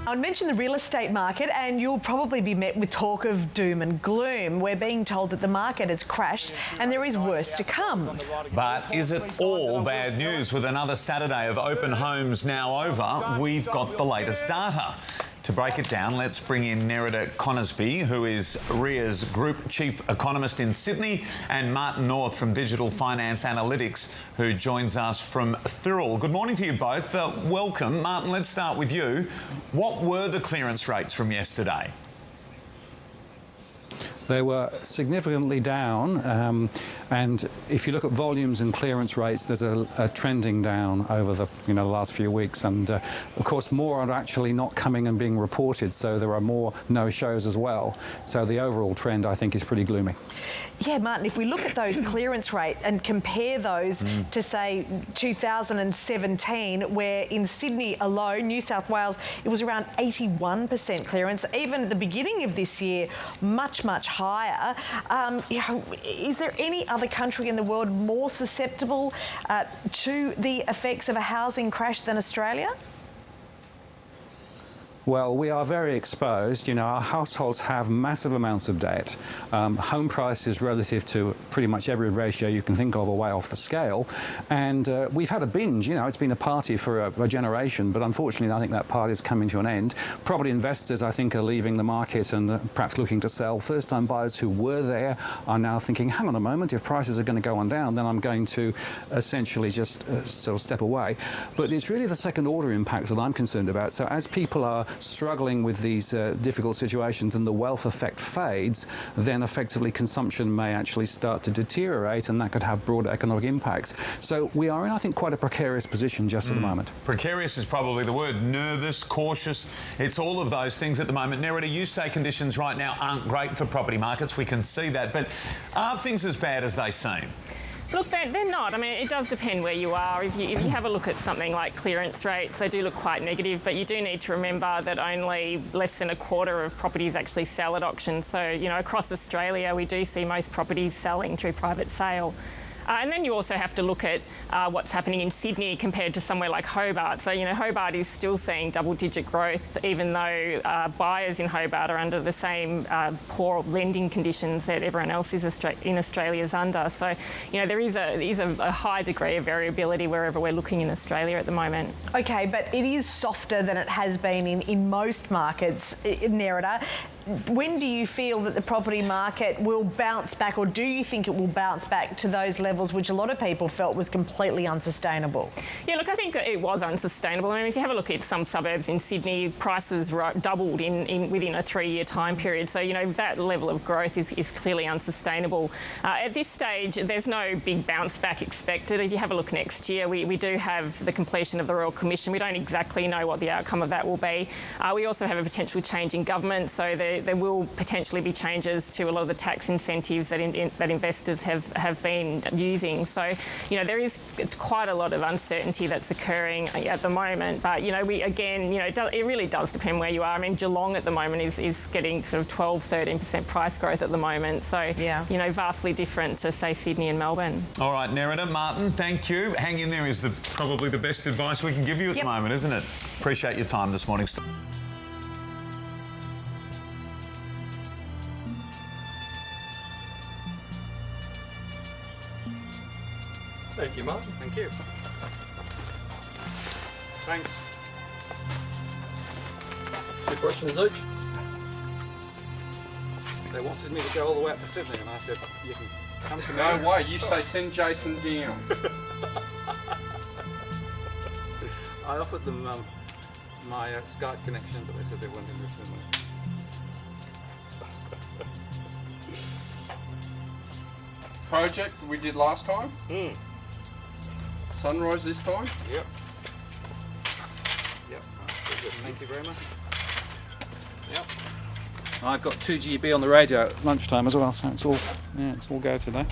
I mentioned the real estate market, and you'll probably be met with talk of doom and gloom. We're being told that the market has crashed and there is worse to come. But is it all bad news? With another Saturday of open homes now over, we've got the latest data. To break it down, let's bring in Nerida Conisbee, who is REA's Group Chief Economist in Sydney, and Martin North from Digital Finance Analytics, who joins us from Thurl. Good morning to you both. Welcome. Martin, let's start with you. What were the clearance rates from yesterday? They were significantly down, and if you look at volumes and clearance rates, there's a trending down over the last few weeks, and of course more are actually not coming and being reported, so there are more no-shows as well. So the overall trend, I think, is pretty gloomy. Yeah, Martin, if we look at those clearance rates and compare those to, say, 2017, where in Sydney alone, New South Wales, it was around 81% clearance. Even at the beginning of this year, much higher. Is there any other country in the world more susceptible to the effects of a housing crash than Australia? Well, we are very exposed. Our households have massive amounts of debt. Home prices relative to pretty much every ratio you can think of are way off the scale. And we've had a binge. It's been a party for a generation, but unfortunately I think that party is coming to an end. Property investors, I think, are leaving the market and perhaps looking to sell. First-time buyers who were there are now thinking, hang on a moment, if prices are going to go on down, then I'm going to essentially just sort of step away. But it's really the second-order impacts that I'm concerned about. So as people are struggling with these difficult situations and the wealth effect fades, then effectively consumption may actually start to deteriorate, and that could have broader economic impacts. So we are in, I think, quite a precarious position just at the moment. Precarious is probably the word. Nervous, cautious, it's all of those things at the moment. Nerida, you say conditions right now aren't great for property markets. We can see that, but are things as bad as they seem? Look, they're not. I mean, it does depend where you are. If you have a look at something like clearance rates, they do look quite negative, but you do need to remember that only less than a quarter of properties actually sell at auction. So, across Australia, we do see most properties selling through private sale. And then you also have to look at what's happening in Sydney compared to somewhere like Hobart. So, Hobart is still seeing double-digit growth, even though buyers in Hobart are under the same poor lending conditions that everyone else in Australia is under. So, there is a high degree of variability wherever we're looking in Australia at the moment. OK, but it is softer than it has been in most markets, Nerida. When do you feel that the property market will bounce back, or do you think it will bounce back to those levels which a lot of people felt was completely unsustainable? Yeah, look, I think it was unsustainable. I mean, if you have a look at some suburbs in Sydney, prices doubled within a 3-year time period. So, that level of growth is clearly unsustainable. At this stage, there's no big bounce back expected. If you have a look next year, we do have the completion of the Royal Commission. We don't exactly know what the outcome of that will be. We also have a potential change in government, so there will potentially be changes to a lot of the tax incentives that investors have been using. So, there is quite a lot of uncertainty that's occurring at the moment. But, it really does depend where you are. I mean, Geelong at the moment is getting sort of 12-13% price growth at the moment. So, yeah. Vastly different to, say, Sydney and Melbourne. All right, Nerida, Martin, thank you. Hang in there is probably the best advice we can give you at the moment, isn't it? Appreciate your time this morning. Thank you, Martin. Thank you. Thanks. 2 questions each. They wanted me to go all the way up to Sydney, and I said, you can come to me. No way, you say send Jason down. I offered them my Skype connection, but they said they weren't interested in it. Project we did last time. Sunrise this time. Yep. Good. Thank you very much. Yep. I've got 2GB on the radio at lunchtime as well, so it's all go today.